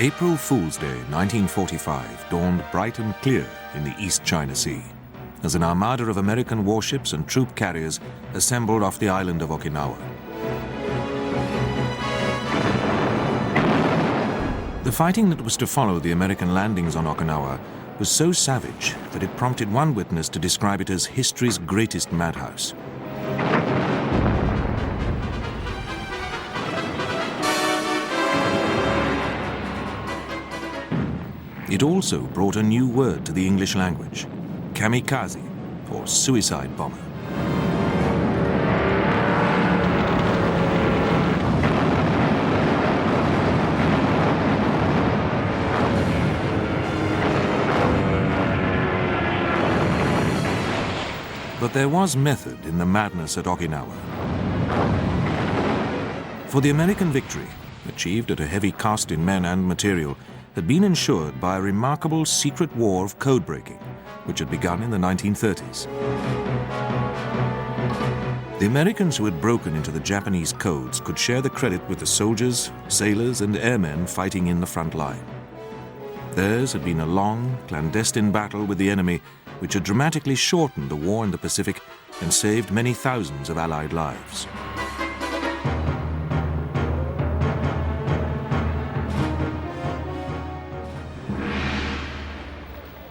April Fool's Day 1945 dawned bright and clear in the East China Sea as an armada of American warships and troop carriers assembled off the island of Okinawa. The fighting that was to follow the American landings on Okinawa was so savage that it prompted one witness to describe it as history's greatest madhouse. It also brought a new word to the English language, kamikaze, or suicide bomber. But there was method in the madness at Okinawa. For the American victory, achieved at a heavy cost in men and material, had been ensured by a remarkable secret war of code-breaking, which had begun in the 1930s. The Americans who had broken into the Japanese codes could share the credit with the soldiers, sailors, and airmen fighting in the front line. Theirs had been a long, clandestine battle with the enemy, which had dramatically shortened the war in the Pacific and saved many thousands of Allied lives.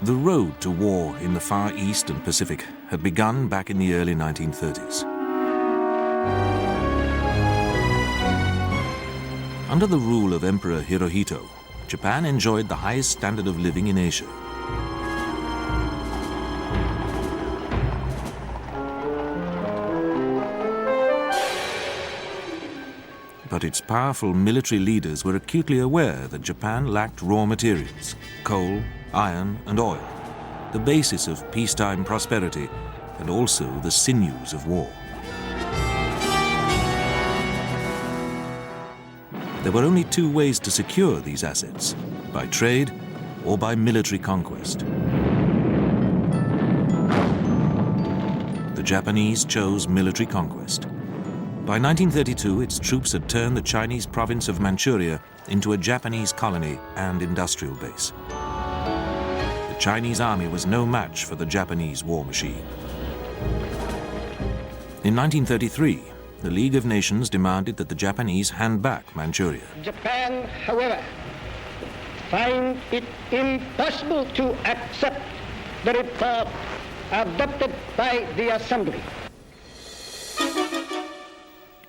The road to war in the Far East and Pacific had begun back in the early 1930s. Under the rule of Emperor Hirohito, Japan enjoyed the highest standard of living in Asia. But its powerful military leaders were acutely aware that Japan lacked raw materials, coal, iron, and oil, the basis of peacetime prosperity and also the sinews of war. There were only two ways to secure these assets, by trade or by military conquest. The Japanese chose military conquest. By 1932, its troops had turned the Chinese province of Manchuria into a Japanese colony and industrial base. The Chinese army was no match for the Japanese war machine. In 1933, the League of Nations demanded that the Japanese hand back Manchuria. Japan, however, finds it impossible to accept the report adopted by the Assembly.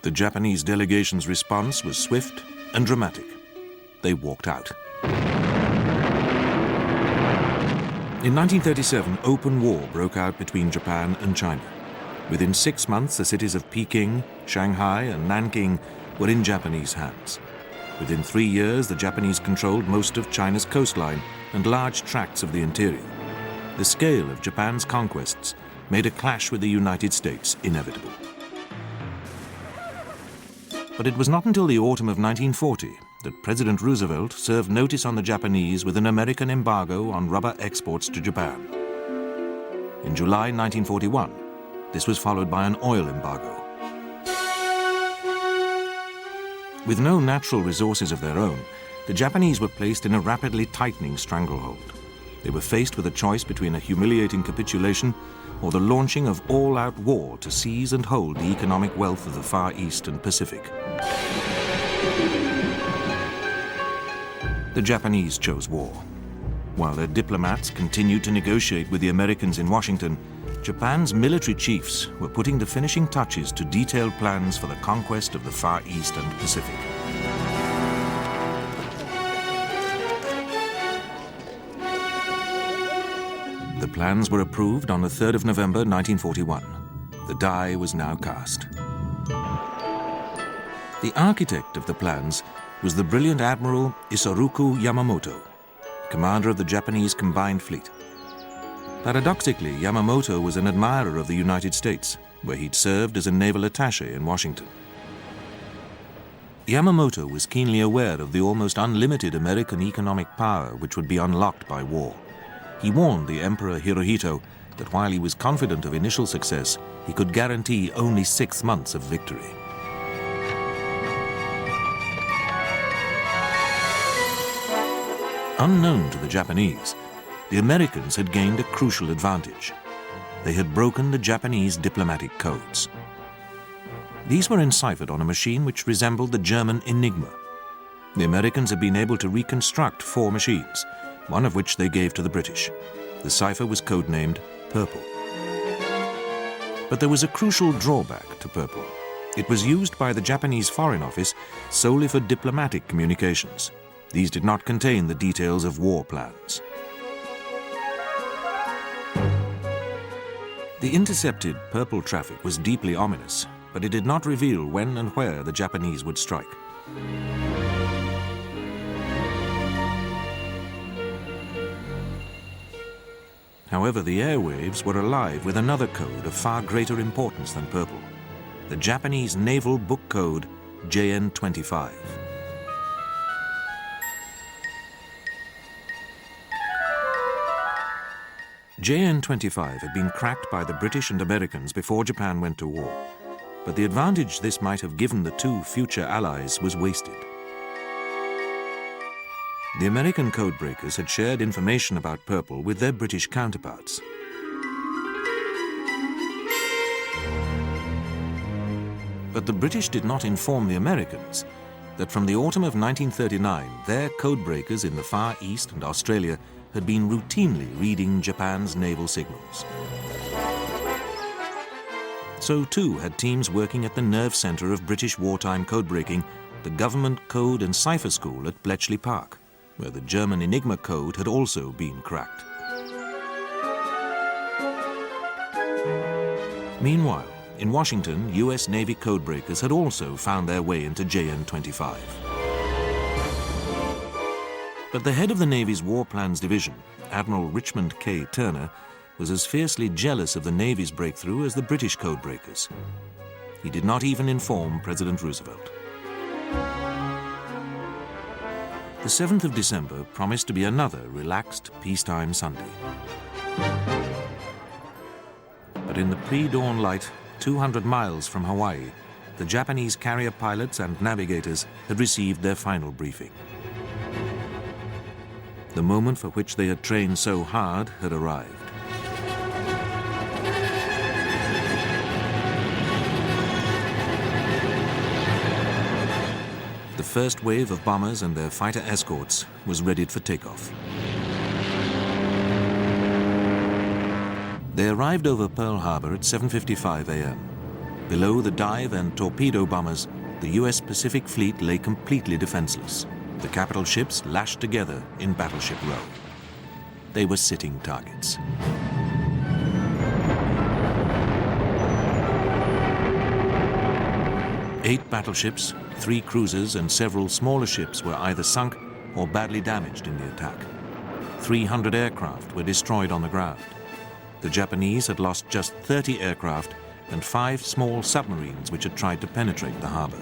The Japanese delegation's response was swift and dramatic. They walked out. In 1937, open war broke out between Japan and China. Within 6 months, the cities of Peking, Shanghai, and Nanking were in Japanese hands. Within 3 years, the Japanese controlled most of China's coastline and large tracts of the interior. The scale of Japan's conquests made a clash with the United States inevitable. But it was not until the autumn of 1940 that President Roosevelt served notice on the Japanese with an American embargo on rubber exports to Japan. In July 1941, this was followed by an oil embargo. With no natural resources of their own, the Japanese were placed in a rapidly tightening stranglehold. They were faced with a choice between a humiliating capitulation or the launching of all-out war to seize and hold the economic wealth of the Far East and Pacific. The Japanese chose war. While their diplomats continued to negotiate with the Americans in Washington, Japan's military chiefs were putting the finishing touches to detailed plans for the conquest of the Far East and Pacific. The plans were approved on the 3rd of November 1941. The die was now cast. The architect of the plans was the brilliant Admiral Isoroku Yamamoto, commander of the Japanese Combined Fleet. Paradoxically, Yamamoto was an admirer of the United States, where he'd served as a naval attaché in Washington. Yamamoto was keenly aware of the almost unlimited American economic power which would be unlocked by war. He warned the Emperor Hirohito that while he was confident of initial success, he could guarantee only 6 months of victory. Unknown to the Japanese, the Americans had gained a crucial advantage. They had broken the Japanese diplomatic codes. These were enciphered on a machine which resembled the German Enigma. The Americans had been able to reconstruct 4 machines, one of which they gave to the British. The cipher was codenamed Purple. But there was a crucial drawback to Purple. It was used by the Japanese Foreign Office solely for diplomatic communications. These did not contain the details of war plans. The intercepted Purple traffic was deeply ominous, but it did not reveal when and where the Japanese would strike. However, the airwaves were alive with another code of far greater importance than Purple, the Japanese naval book code JN-25. JN-25 had been cracked by the British and Americans before Japan went to war, but the advantage this might have given the 2 future allies was wasted. The American codebreakers had shared information about Purple with their British counterparts. But the British did not inform the Americans that from the autumn of 1939, their codebreakers in the Far East and Australia had been routinely reading Japan's naval signals. So too had teams working at the nerve center of British wartime codebreaking, the Government Code and Cipher School at Bletchley Park, where the German Enigma code had also been cracked. Meanwhile, in Washington, US Navy codebreakers had also found their way into JN-25. But the head of the Navy's War Plans Division, Admiral Richmond K. Turner, was as fiercely jealous of the Navy's breakthrough as the British codebreakers. He did not even inform President Roosevelt. The 7th of December promised to be another relaxed peacetime Sunday. But in the pre-dawn light, 200 miles from Hawaii, the Japanese carrier pilots and navigators had received their final briefing. The moment for which they had trained so hard had arrived. The first wave of bombers and their fighter escorts was readied for takeoff. They arrived over Pearl Harbor at 7:55 a.m. Below the dive and torpedo bombers, the U.S. Pacific Fleet lay completely defenseless. The capital ships lashed together in battleship row. They were sitting targets. Eight battleships, 3 cruisers, and several smaller ships were either sunk or badly damaged in the attack. 300 aircraft were destroyed on the ground. The Japanese had lost just 30 aircraft and 5 small submarines which had tried to penetrate the harbor.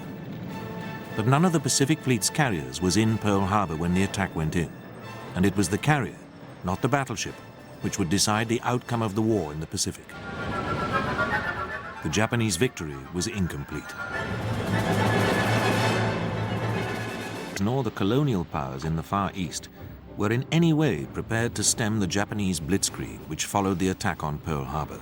But none of the Pacific Fleet's carriers was in Pearl Harbor when the attack went in, and it was the carrier, not the battleship, which would decide the outcome of the war in the Pacific. The Japanese victory was incomplete. Nor the colonial powers in the Far East were in any way prepared to stem the Japanese blitzkrieg which followed the attack on Pearl Harbor.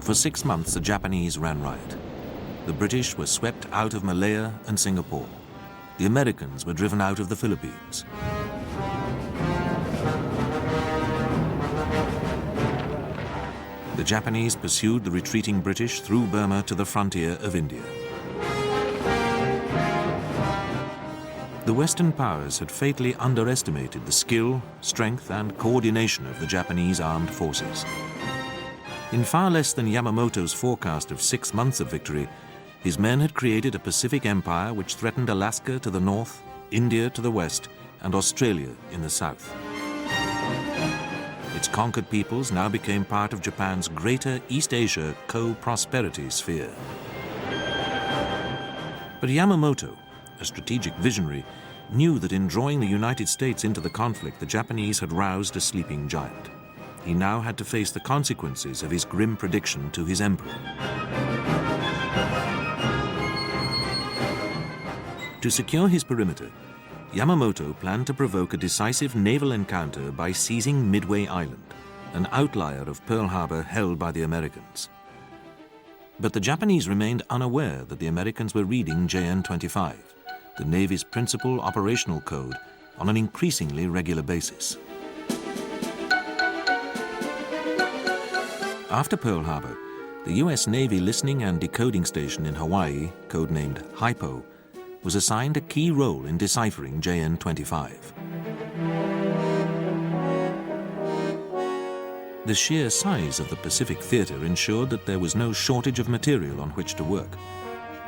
For 6 months, the Japanese ran riot. The British were swept out of Malaya and Singapore. The Americans were driven out of the Philippines. The Japanese pursued the retreating British through Burma to the frontier of India. The Western powers had fatally underestimated the skill, strength, and coordination of the Japanese armed forces. In far less than Yamamoto's forecast of 6 months of victory, his men had created a Pacific empire which threatened Alaska to the north, India to the west, and Australia in the south. Its conquered peoples now became part of Japan's greater East Asia co-prosperity sphere. But Yamamoto, a strategic visionary, knew that in drawing the United States into the conflict, the Japanese had roused a sleeping giant. He now had to face the consequences of his grim prediction to his emperor. To secure his perimeter, Yamamoto planned to provoke a decisive naval encounter by seizing Midway Island, an outlier of Pearl Harbor held by the Americans. But the Japanese remained unaware that the Americans were reading JN-25, the Navy's principal operational code, on an increasingly regular basis. After Pearl Harbor, the US Navy listening and decoding station in Hawaii, codenamed HIPO, was assigned a key role in deciphering JN-25. The sheer size of the Pacific theater ensured that there was no shortage of material on which to work.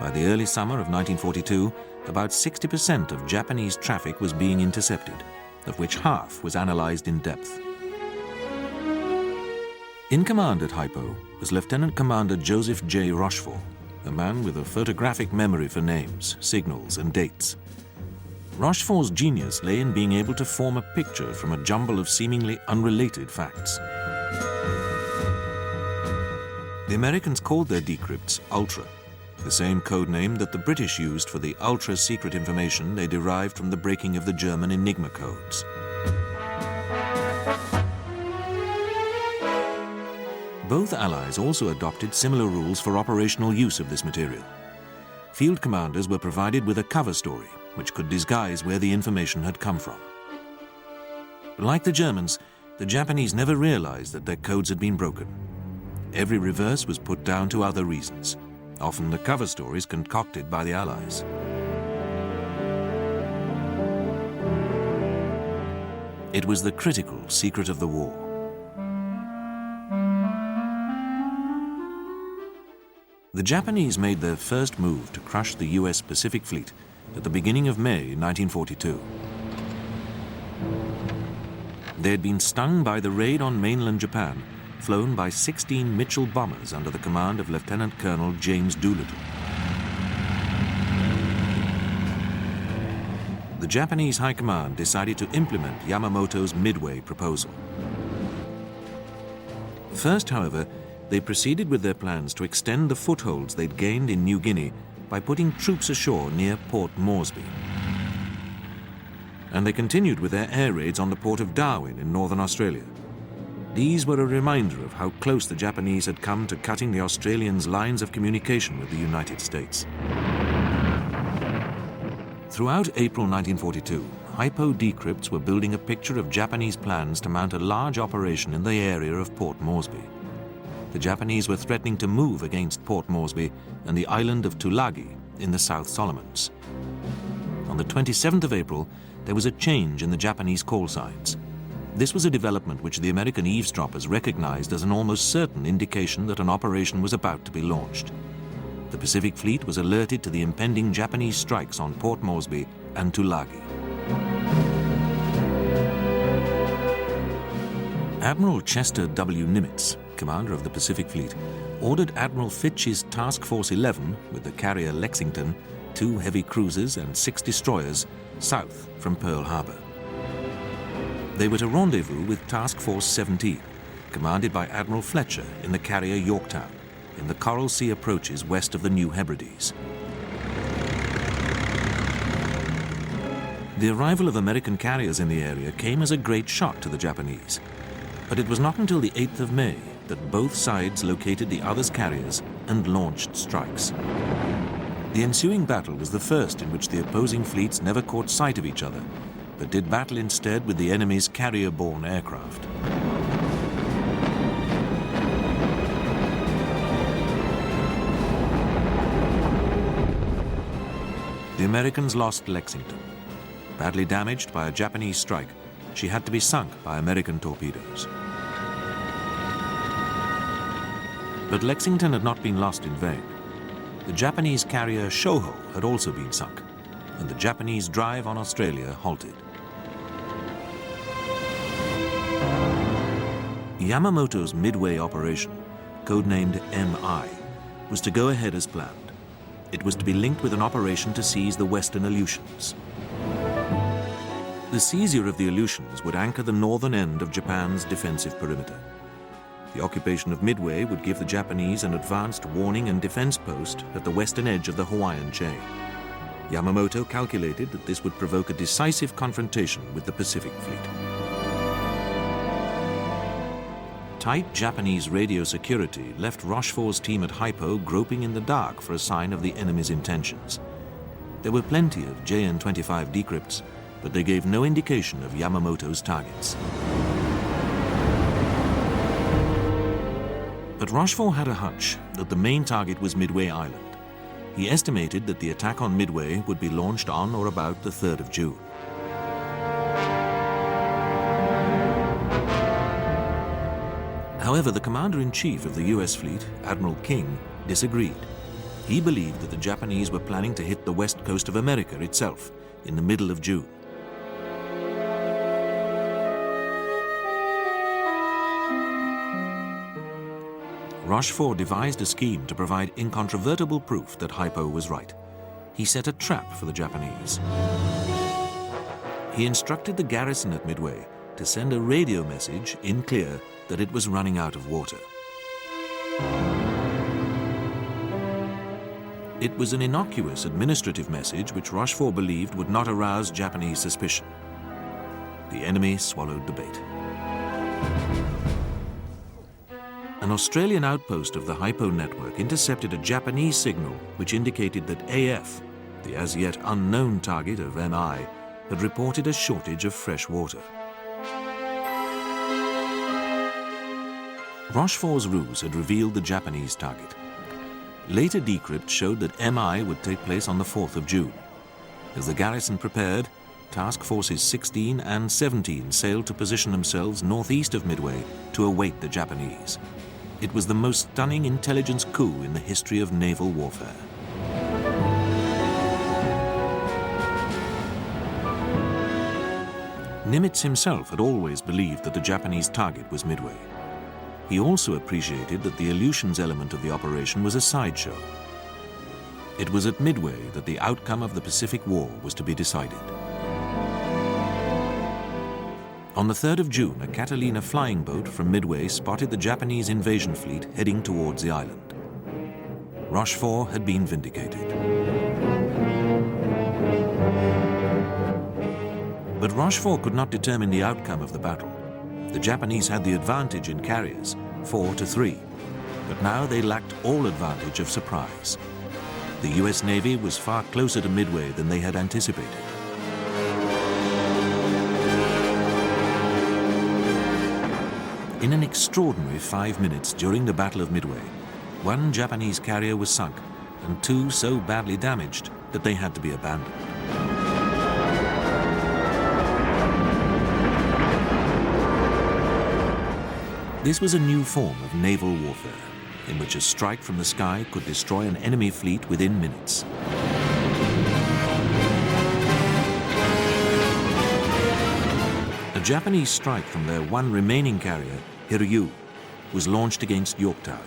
By the early summer of 1942, about 60% of Japanese traffic was being intercepted, of which half was analyzed in depth. In command at HIPO was Lieutenant Commander Joseph J. Rochefort, a man with a photographic memory for names, signals, and dates. Rochefort's genius lay in being able to form a picture from a jumble of seemingly unrelated facts. The Americans called their decrypts Ultra, the same code name that the British used for the ultra-secret information they derived from the breaking of the German Enigma codes. Both allies also adopted similar rules for operational use of this material. Field commanders were provided with a cover story, which could disguise where the information had come from. Like the Germans, the Japanese never realized that their codes had been broken. Every reverse was put down to other reasons, often the cover stories concocted by the Allies. It was the critical secret of the war. The Japanese made their first move to crush the US Pacific Fleet at the beginning of May 1942. They had been stung by the raid on mainland Japan, flown by 16 Mitchell bombers under the command of Lieutenant Colonel James Doolittle. The Japanese High Command decided to implement Yamamoto's Midway proposal. First, however, they proceeded with their plans to extend the footholds they'd gained in New Guinea by putting troops ashore near Port Moresby. And they continued with their air raids on the port of Darwin in northern Australia. These were a reminder of how close the Japanese had come to cutting the Australians' lines of communication with the United States. Throughout April 1942, HIPO decrypts were building a picture of Japanese plans to mount a large operation in the area of Port Moresby. The Japanese were threatening to move against Port Moresby and the island of Tulagi in the South Solomons. On the 27th of April, there was a change in the Japanese call signs. This was a development which the American eavesdroppers recognized as an almost certain indication that an operation was about to be launched. The Pacific Fleet was alerted to the impending Japanese strikes on Port Moresby and Tulagi. Admiral Chester W. Nimitz, commander of the Pacific Fleet, ordered Admiral Fitch's Task Force 11 with the carrier Lexington, 2 heavy cruisers and 6 destroyers south from Pearl Harbor. They were to rendezvous with Task Force 17, commanded by Admiral Fletcher in the carrier Yorktown, in the Coral Sea approaches west of the New Hebrides. The arrival of American carriers in the area came as a great shock to the Japanese. But it was not until the 8th of May that both sides located the other's carriers and launched strikes. The ensuing battle was the first in which the opposing fleets never caught sight of each other, but did battle instead with the enemy's carrier-borne aircraft. The Americans lost Lexington. Badly damaged by a Japanese strike, she had to be sunk by American torpedoes. But Lexington had not been lost in vain. The Japanese carrier Shoho had also been sunk, and the Japanese drive on Australia halted. Yamamoto's Midway operation, codenamed MI, was to go ahead as planned. It was to be linked with an operation to seize the Western Aleutians. The seizure of the Aleutians would anchor the northern end of Japan's defensive perimeter. The occupation of Midway would give the Japanese an advanced warning and defense post at the western edge of the Hawaiian chain. Yamamoto calculated that this would provoke a decisive confrontation with the Pacific Fleet. Tight Japanese radio security left Rochefort's team at Haipo groping in the dark for a sign of the enemy's intentions. There were plenty of JN-25 decrypts, but they gave no indication of Yamamoto's targets. But Rochefort had a hunch that the main target was Midway Island. He estimated that the attack on Midway would be launched on or about the 3rd of June. However, the commander-in-chief of the US fleet, Admiral King, disagreed. He believed that the Japanese were planning to hit the west coast of America itself in the middle of June. Rochefort devised a scheme to provide incontrovertible proof that Haipo was right. He set a trap for the Japanese. He instructed the garrison at Midway to send a radio message in clear that it was running out of water. It was an innocuous administrative message which Rochefort believed would not arouse Japanese suspicion. The enemy swallowed the bait. An Australian outpost of the Haipo network intercepted a Japanese signal which indicated that AF, the as yet unknown target of MI, had reported a shortage of fresh water. Rochefort's ruse had revealed the Japanese target. Later decrypts showed that MI would take place on the 4th of June. As the garrison prepared, Task Forces 16 and 17 sailed to position themselves northeast of Midway to await the Japanese. It was the most stunning intelligence coup in the history of naval warfare. Nimitz himself had always believed that the Japanese target was Midway. He also appreciated that the Aleutians element of the operation was a sideshow. It was at Midway that the outcome of the Pacific War was to be decided. On the 3rd of June, a Catalina flying boat from Midway spotted the Japanese invasion fleet heading towards the island. Rochefort had been vindicated. But Rochefort could not determine the outcome of the battle. The Japanese had the advantage in carriers, 4-3, but now they lacked all advantage of surprise. The US Navy was far closer to Midway than they had anticipated. In an extraordinary 5 minutes during the Battle of Midway, one Japanese carrier was sunk and two so badly damaged that they had to be abandoned. This was a new form of naval warfare, in which a strike from the sky could destroy an enemy fleet within minutes. A Japanese strike from their one remaining carrier, Hiryu, was launched against Yorktown.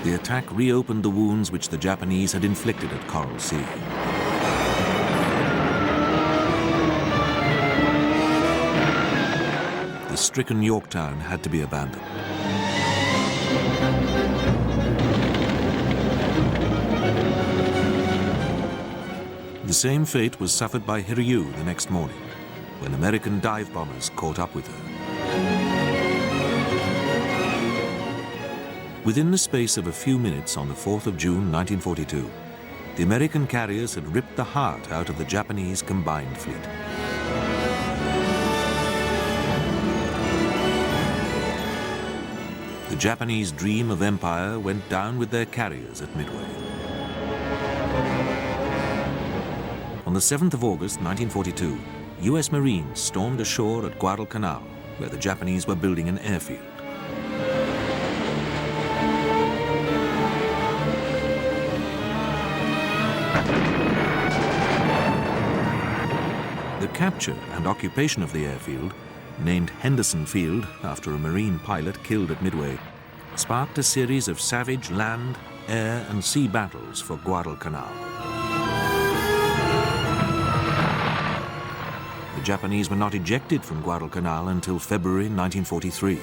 The attack reopened the wounds which the Japanese had inflicted at Coral Sea. The stricken Yorktown had to be abandoned. The same fate was suffered by Hiryu the next morning, when American dive bombers caught up with her. Within the space of a few minutes on the 4th of June 1942, the American carriers had ripped the heart out of the Japanese combined fleet. The Japanese dream of empire went down with their carriers at Midway. On the 7th of August 1942, US Marines stormed ashore at Guadalcanal, where the Japanese were building an airfield. The capture and occupation of the airfield, named Henderson Field after a Marine pilot killed at Midway, sparked a series of savage land, air and sea battles for Guadalcanal. The Japanese were not ejected from Guadalcanal until February 1943.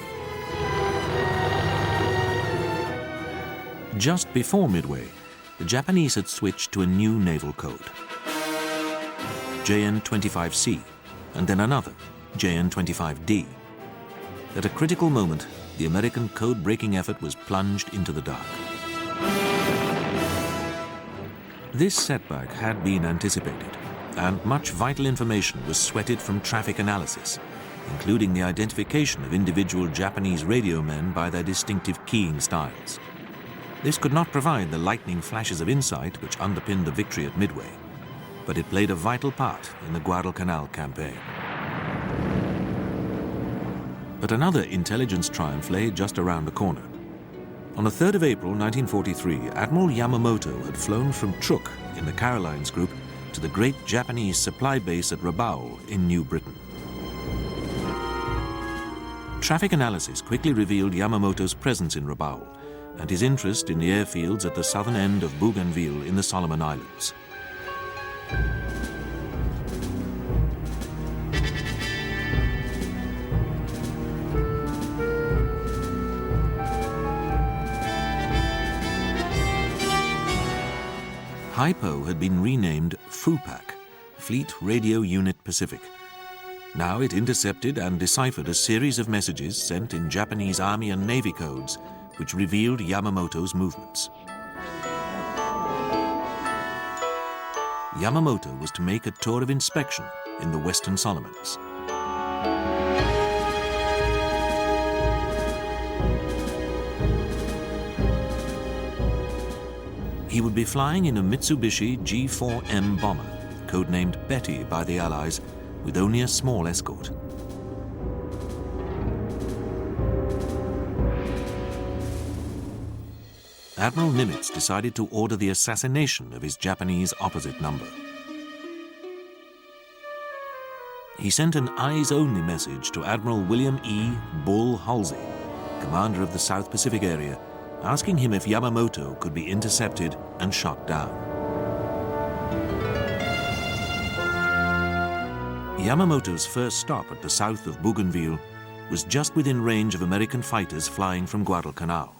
Just before Midway, the Japanese had switched to a new naval code, JN-25C, and then another, JN-25D. At a critical moment, the American code-breaking effort was plunged into the dark. This setback had been anticipated, and much vital information was sweated from traffic analysis, including the identification of individual Japanese radio men by their distinctive keying styles. This could not provide the lightning flashes of insight which underpinned the victory at Midway, but it played a vital part in the Guadalcanal campaign. But another intelligence triumph lay just around the corner. On the 3rd of April 1943, Admiral Yamamoto had flown from Truk in the Carolines Group to the great Japanese supply base at Rabaul in New Britain. Traffic analysis quickly revealed Yamamoto's presence in Rabaul and his interest in the airfields at the southern end of Bougainville in the Solomon Islands. Haipo had been renamed FUPAC, Fleet Radio Unit Pacific. Now it intercepted and deciphered a series of messages sent in Japanese Army and Navy codes which revealed Yamamoto's movements. Yamamoto was to make a tour of inspection in the Western Solomons. He would be flying in a Mitsubishi G4M bomber, codenamed Betty by the Allies, with only a small escort. Admiral Nimitz decided to order the assassination of his Japanese opposite number. He sent an eyes-only message to Admiral William E. Bull Halsey, commander of the South Pacific area, asking him if Yamamoto could be intercepted and shot down. Yamamoto's first stop at the south of Bougainville was just within range of American fighters flying from Guadalcanal.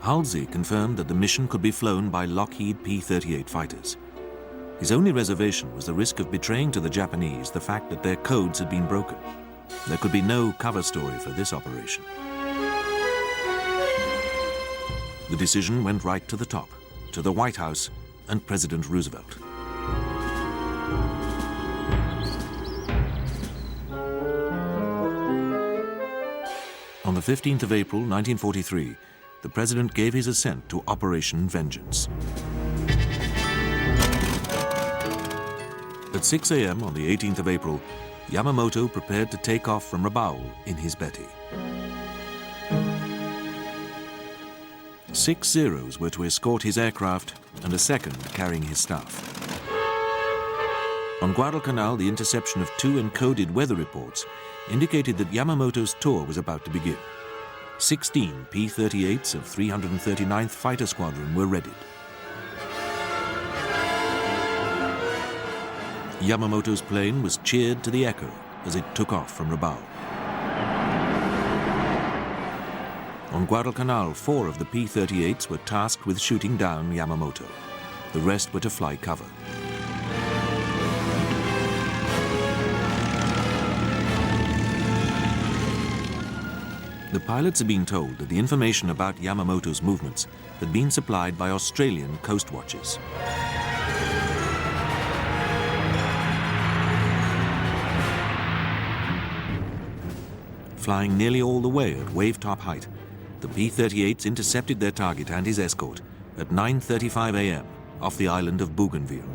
Halsey confirmed that the mission could be flown by Lockheed P-38 fighters. His only reservation was the risk of betraying to the Japanese the fact that their codes had been broken. There could be no cover story for this operation. The decision went right to the top, to the White House and President Roosevelt. On the 15th of April, 1943, the President gave his assent to Operation Vengeance. At 6 a.m. on the 18th of April, Yamamoto prepared to take off from Rabaul in his Betty. 6 Zeros were to escort his aircraft and a second carrying his staff. On Guadalcanal, the interception of 2 encoded weather reports indicated that Yamamoto's tour was about to begin. 16 P-38s of 339th Fighter Squadron were readied. Yamamoto's plane was cheered to the echo as it took off from Rabaul. On Guadalcanal, 4 of the P-38s were tasked with shooting down Yamamoto. The rest were to fly cover. The pilots had been told that the information about Yamamoto's movements had been supplied by Australian coast watchers. Flying nearly all the way at wave-top height, the P-38s intercepted their target and his escort at 9:35 a.m. off the island of Bougainville.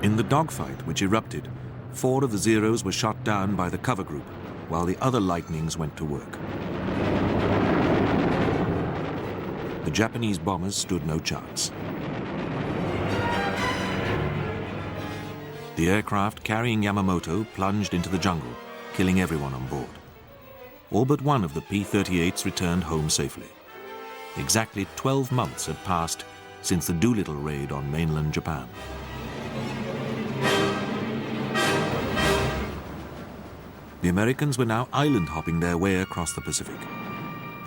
In the dogfight which erupted, 4 of the Zeros were shot down by the cover group, while the other Lightnings went to work. The Japanese bombers stood no chance. The The aircraft carrying Yamamoto plunged into the jungle, killing everyone on board. All but one of the P-38s returned home safely. Exactly 12 months had passed since the Doolittle raid on mainland Japan. The Americans were now island-hopping their way across the Pacific.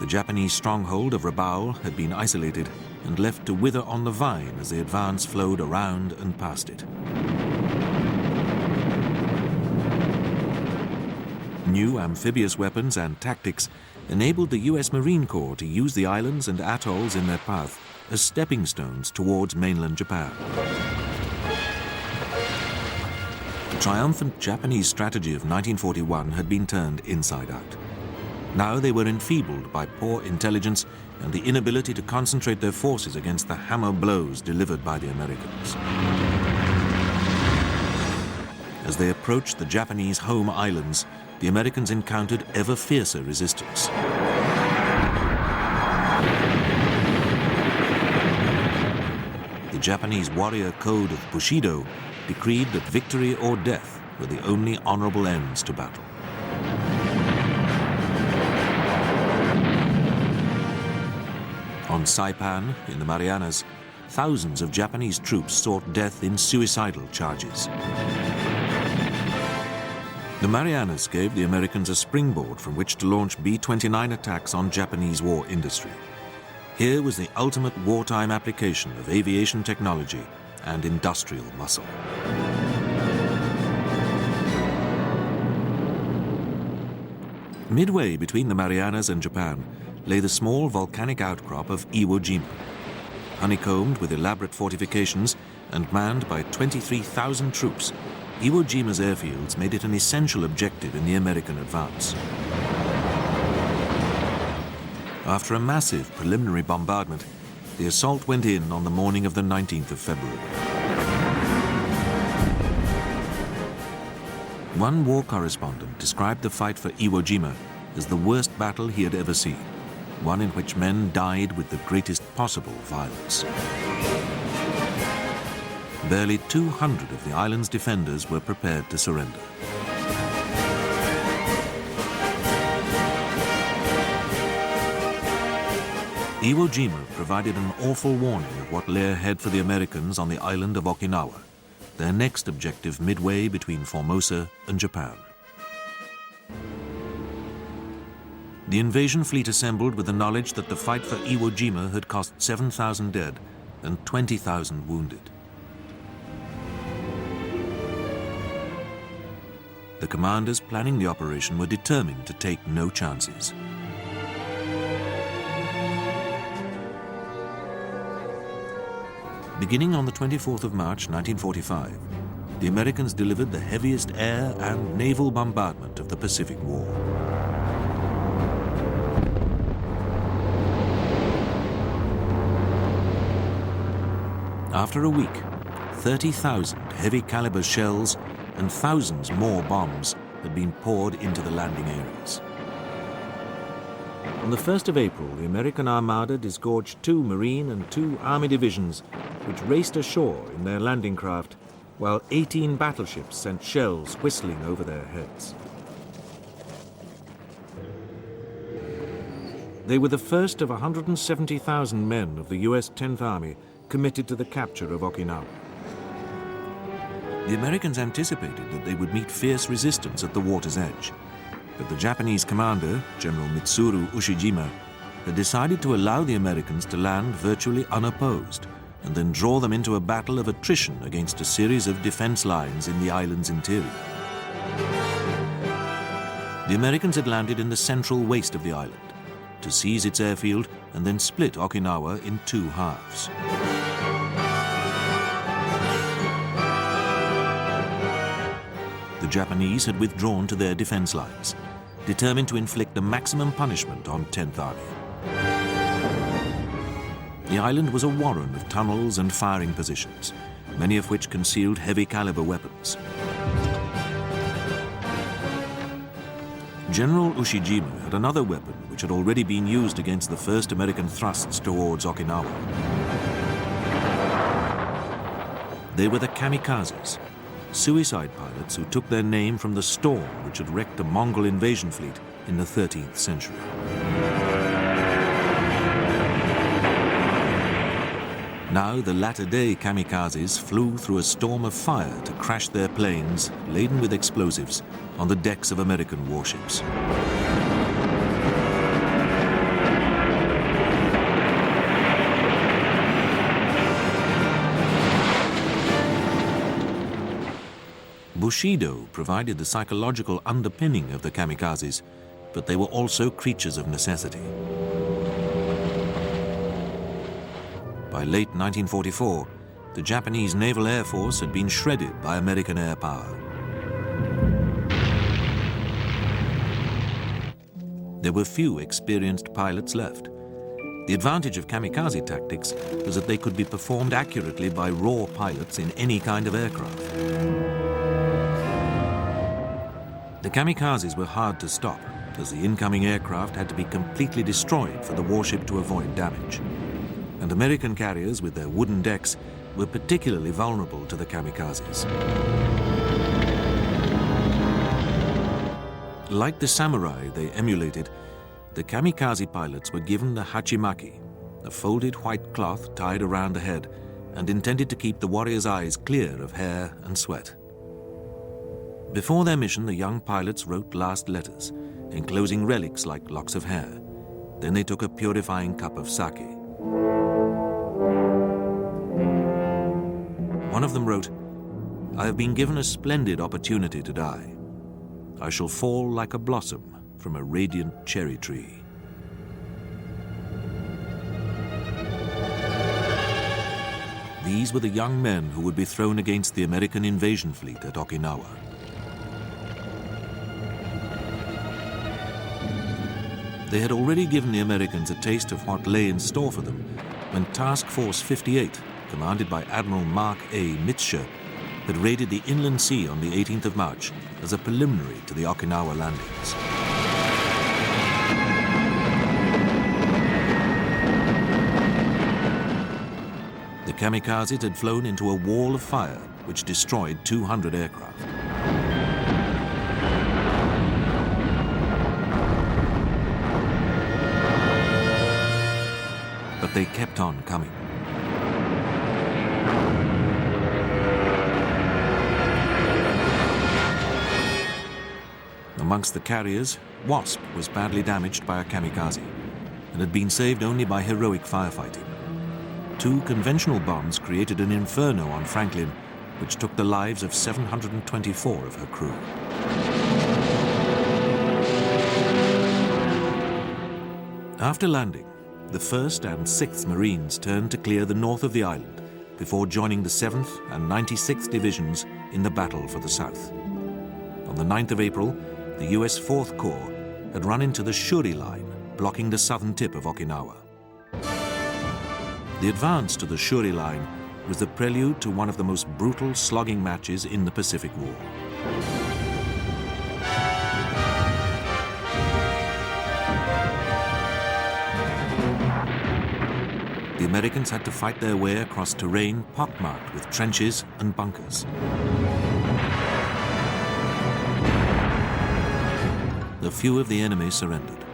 The Japanese stronghold of Rabaul had been isolated and left to wither on the vine as the advance flowed around and past it. New amphibious weapons and tactics enabled the US Marine Corps to use the islands and atolls in their path as stepping stones towards mainland Japan. The triumphant Japanese strategy of 1941 had been turned inside out. Now they were enfeebled by poor intelligence and the inability to concentrate their forces against the hammer blows delivered by the Americans. As they approached the Japanese home islands, the Americans encountered ever fiercer resistance. The Japanese warrior code of Bushido decreed that victory or death were the only honorable ends to battle. On Saipan, in the Marianas, thousands of Japanese troops sought death in suicidal charges. The Marianas gave the Americans a springboard from which to launch B-29 attacks on Japanese war industry. Here was the ultimate wartime application of aviation technology and industrial muscle. Midway between the Marianas and Japan lay the small volcanic outcrop of Iwo Jima. Honeycombed with elaborate fortifications and manned by 23,000 troops, Iwo Jima's airfields made it an essential objective in the American advance. After a massive preliminary bombardment, the assault went in on the morning of the 19th of February. One war correspondent described the fight for Iwo Jima as the worst battle he had ever seen, one in which men died with the greatest possible violence. Barely 200 of the island's defenders were prepared to surrender. Iwo Jima provided an awful warning of what lay ahead for the Americans on the island of Okinawa, their next objective midway between Formosa and Japan. The invasion fleet assembled with the knowledge that the fight for Iwo Jima had cost 7,000 dead and 20,000 wounded. The commanders planning the operation were determined to take no chances. Beginning on the 24th of March 1945, the Americans delivered the heaviest air and naval bombardment of the Pacific War. After a week, 30,000 heavy-caliber shells and thousands more bombs had been poured into the landing areas. On the 1st of April, the American Armada disgorged 2 Marine and 2 Army divisions, which raced ashore in their landing craft, while 18 battleships sent shells whistling over their heads. They were the first of 170,000 men of the US 10th Army committed to the capture of Okinawa. The Americans anticipated that they would meet fierce resistance at the water's edge, but the Japanese commander, General Mitsuru Ushijima, had decided to allow the Americans to land virtually unopposed and then draw them into a battle of attrition against a series of defense lines in the island's interior. The Americans had landed in the central waist of the island to seize its airfield and then split Okinawa in 2 halves. The Japanese had withdrawn to their defense lines, determined to inflict the maximum punishment on 10th Army. The island was a warren of tunnels and firing positions, many of which concealed heavy-caliber weapons. General Ushijima had another weapon which had already been used against the first American thrusts towards Okinawa. They were the kamikazes, suicide pilots who took their name from the storm which had wrecked the Mongol invasion fleet in the 13th century. Now the latter-day kamikazes flew through a storm of fire to crash their planes laden with explosives on the decks of American warships. Bushido provided the psychological underpinning of the kamikazes, but they were also creatures of necessity. By late 1944, the Japanese Naval Air Force had been shredded by American air power. There were few experienced pilots left. The advantage of kamikaze tactics was that they could be performed accurately by raw pilots in any kind of aircraft. The kamikazes were hard to stop, as the incoming aircraft had to be completely destroyed for the warship to avoid damage. And American carriers with their wooden decks were particularly vulnerable to the kamikazes. Like the samurai they emulated, the kamikaze pilots were given the hachimaki, a folded white cloth tied around the head and intended to keep the warrior's eyes clear of hair and sweat. Before their mission, the young pilots wrote last letters, enclosing relics like locks of hair. Then they took a purifying cup of sake. One of them wrote, "I have been given a splendid opportunity to die. I shall fall like a blossom from a radiant cherry tree." These were the young men who would be thrown against the American invasion fleet at Okinawa. They had already given the Americans a taste of what lay in store for them when Task Force 58, commanded by Admiral Mark A. Mitscher, had raided the inland sea on the 18th of March as a preliminary to the Okinawa landings. The kamikazes had flown into a wall of fire which destroyed 200 aircraft. But they kept on coming. Amongst the carriers, Wasp was badly damaged by a kamikaze and had been saved only by heroic firefighting. 2 conventional bombs created an inferno on Franklin, which took the lives of 724 of her crew. After landing, the 1st and 6th Marines turned to clear the north of the island before joining the 7th and 96th Divisions in the battle for the south. On the 9th of April, the US 4th Corps had run into the Shuri Line, blocking the southern tip of Okinawa. The advance to the Shuri Line was the prelude to one of the most brutal slogging matches in the Pacific War. The Americans had to fight their way across terrain pockmarked with trenches and bunkers. A few of the enemy surrendered.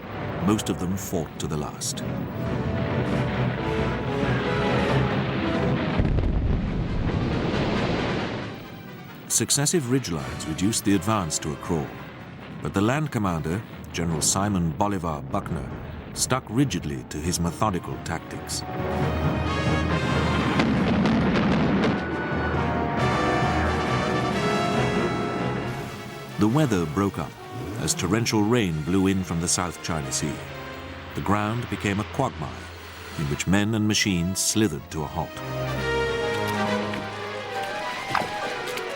Most of them fought to the last. Successive ridgelines reduced the advance to a crawl, but the land commander, General Simon Bolivar Buckner, stuck rigidly to his methodical tactics. The weather broke up as torrential rain blew in from the South China Sea. The ground became a quagmire in which men and machines slithered to a halt.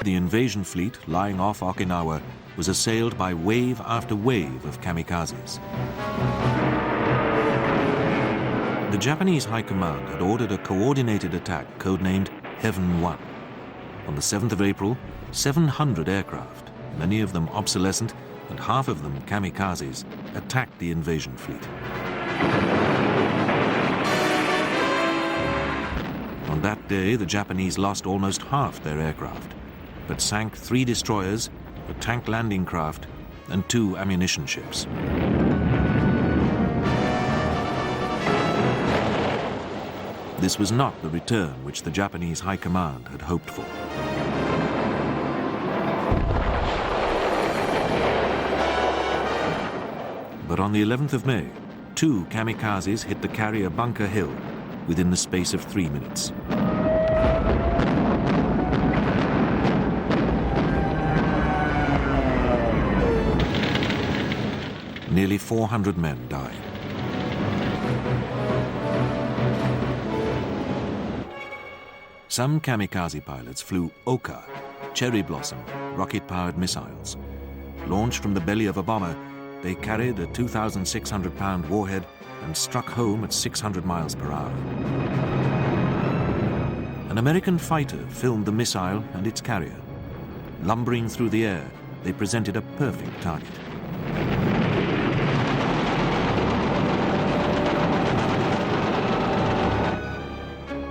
The invasion fleet lying off Okinawa was assailed by wave after wave of kamikazes. The Japanese High Command had ordered a coordinated attack codenamed Heaven 1. On the 7th of April, 700 aircraft, many of them obsolescent and half of them kamikazes, attacked the invasion fleet. On that day, the Japanese lost almost half their aircraft. but sank 3 destroyers, a tank landing craft, and 2 ammunition ships. This was not the return which the Japanese High Command had hoped for. But on the 11th of May, 2 kamikazes hit the carrier Bunker Hill within the space of 3 minutes. Nearly 400 men died. Some kamikaze pilots flew Oka, cherry blossom, rocket-powered missiles. Launched from the belly of a bomber, they carried a 2,600-pound warhead and struck home at 600 miles per hour. An American fighter filmed the missile and its carrier. Lumbering through the air, they presented a perfect target.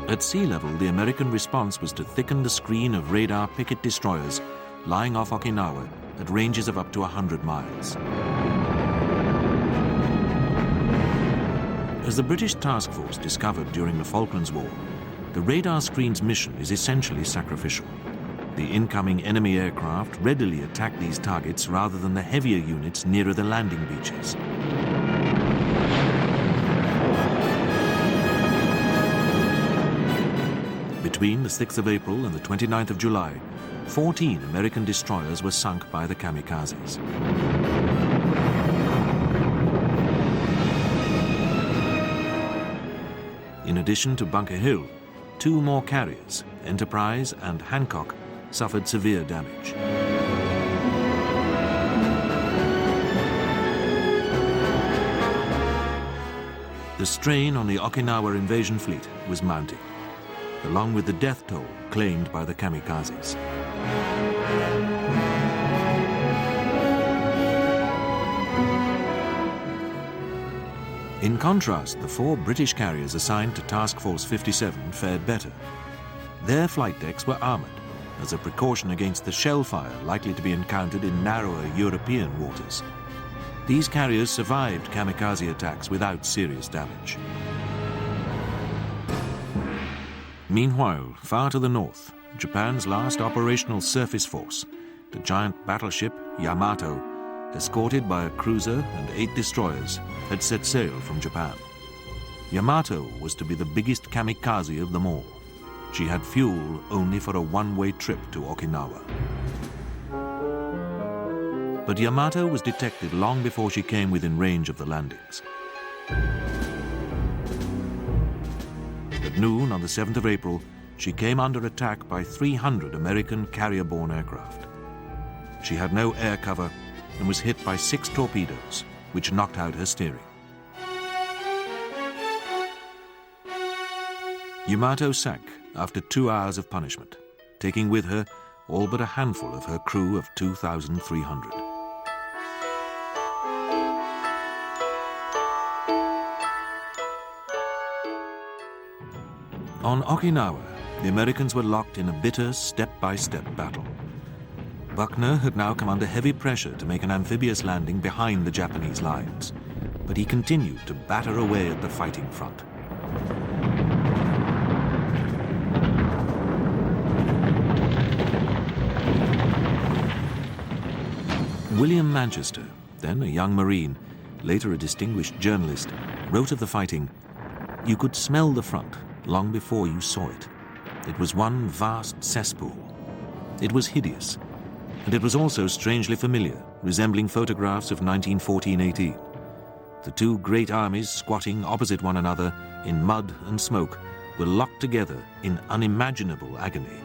At sea level, the American response was to thicken the screen of radar picket destroyers lying off Okinawa at ranges of up to 100 miles. As the British task force discovered during the Falklands War, the radar screen's mission is essentially sacrificial. The incoming enemy aircraft readily attack these targets rather than the heavier units nearer the landing beaches. Between the 6th of April and the 29th of July, 14 American destroyers were sunk by the kamikazes. In addition to Bunker Hill, 2 more carriers, Enterprise and Hancock, suffered severe damage. The strain on the Okinawa invasion fleet was mounting, along with the death toll claimed by the kamikazes. In contrast, the 4 British carriers assigned to Task Force 57 fared better. Their flight decks were armoured, as a precaution against the shell fire likely to be encountered in narrower European waters. These carriers survived kamikaze attacks without serious damage. Meanwhile, far to the north, Japan's last operational surface force, the giant battleship Yamato, escorted by a cruiser and 8 destroyers, had set sail from Japan. Yamato was to be the biggest kamikaze of them all. She had fuel only for a one-way trip to Okinawa. But Yamato was detected long before she came within range of the landings. At noon on the 7th of April, she came under attack by 300 American carrier-borne aircraft. She had no air cover and was hit by 6 torpedoes, which knocked out her steering. Yamato sank after 2 hours of punishment, taking with her all but a handful of her crew of 2,300. On Okinawa, the Americans were locked in a bitter step-by-step battle. Buckner had now come under heavy pressure to make an amphibious landing behind the Japanese lines, but he continued to batter away at the fighting front. William Manchester, then a young Marine, later a distinguished journalist, wrote of the fighting, "You could smell the front long before you saw it. It was one vast cesspool. It was hideous, and it was also strangely familiar, resembling photographs of 1914-18. The 2 great armies squatting opposite one another in mud and smoke were locked together in unimaginable agony."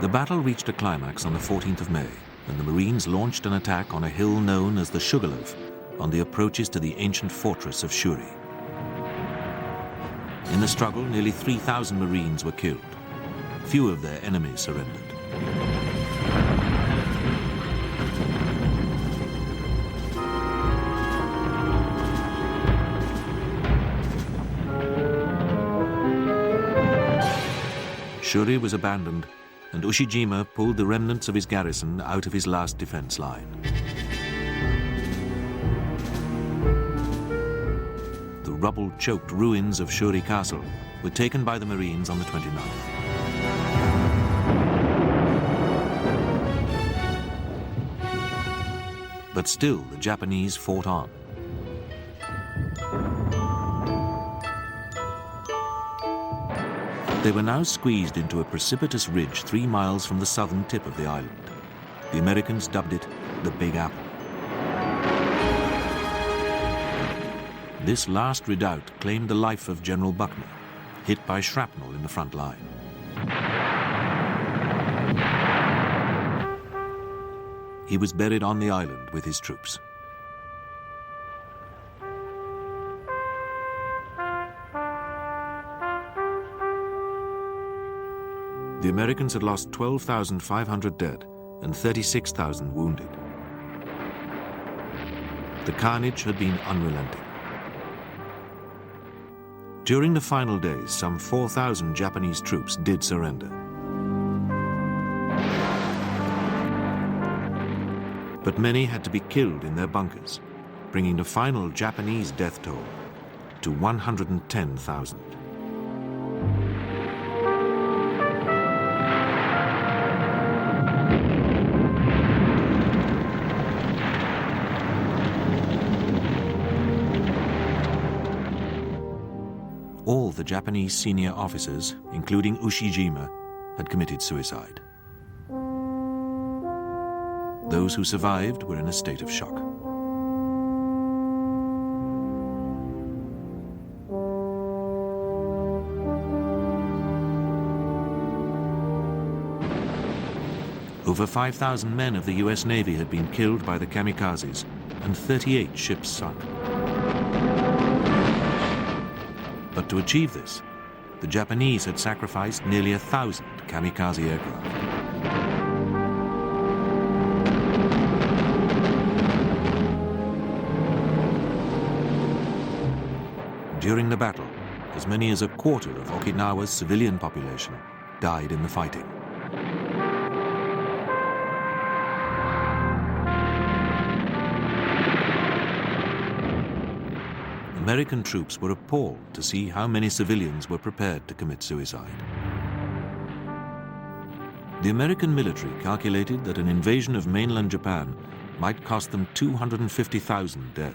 The battle reached a climax on the 14th of May, when the Marines launched an attack on a hill known as the Sugarloaf, on the approaches to the ancient fortress of Shuri. In the struggle, nearly 3,000 Marines were killed. Few of their enemies surrendered. Shuri was abandoned, and Ushijima pulled the remnants of his garrison out of his last defense line. The rubble-choked ruins of Shuri Castle were taken by the Marines on the 29th. But still, the Japanese fought on. They were now squeezed into a precipitous ridge 3 miles from the southern tip of the island. The Americans dubbed it the Big Apple. This last redoubt claimed the life of General Buckner, hit by shrapnel in the front line. He was buried on the island with his troops. The Americans had lost 12,500 dead and 36,000 wounded. The carnage had been unrelenting. During the final days, some 4,000 Japanese troops did surrender. But many had to be killed in their bunkers, bringing the final Japanese death toll to 110,000. All the Japanese senior officers, including Ushijima, had committed suicide. Those who survived were in a state of shock. Over 5,000 men of the US Navy had been killed by the kamikazes, and 38 ships sunk. But to achieve this, the Japanese had sacrificed nearly 1,000 kamikaze aircraft. During the battle, as many as a quarter of Okinawa's civilian population died in the fighting. American troops were appalled to see how many civilians were prepared to commit suicide. The American military calculated that an invasion of mainland Japan might cost them 250,000 dead.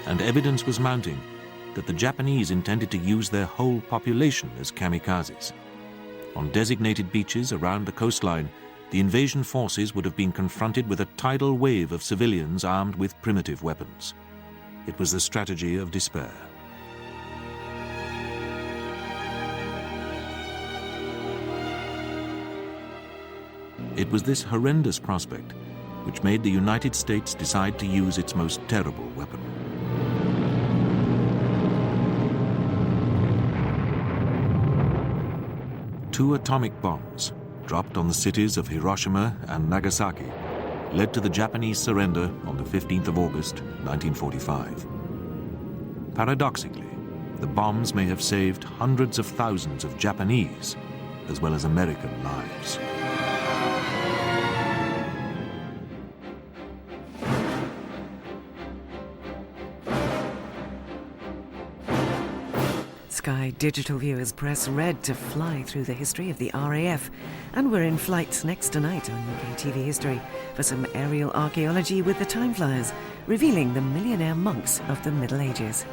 And evidence was mounting that the Japanese intended to use their whole population as kamikazes. On designated beaches around the coastline, the invasion forces would have been confronted with a tidal wave of civilians armed with primitive weapons. It was the strategy of despair. It was this horrendous prospect which made the United States decide to use its most terrible weapon. Two atomic bombs, dropped on the cities of Hiroshima and Nagasaki, led to the Japanese surrender on the 15th of August, 1945. Paradoxically, the bombs may have saved hundreds of thousands of Japanese as well as American lives. Sky Digital viewers press red to fly through the history of the RAF, and we're in flight next tonight on UK TV History for some aerial archaeology with the Time Flyers, revealing the millionaire monks of the Middle Ages.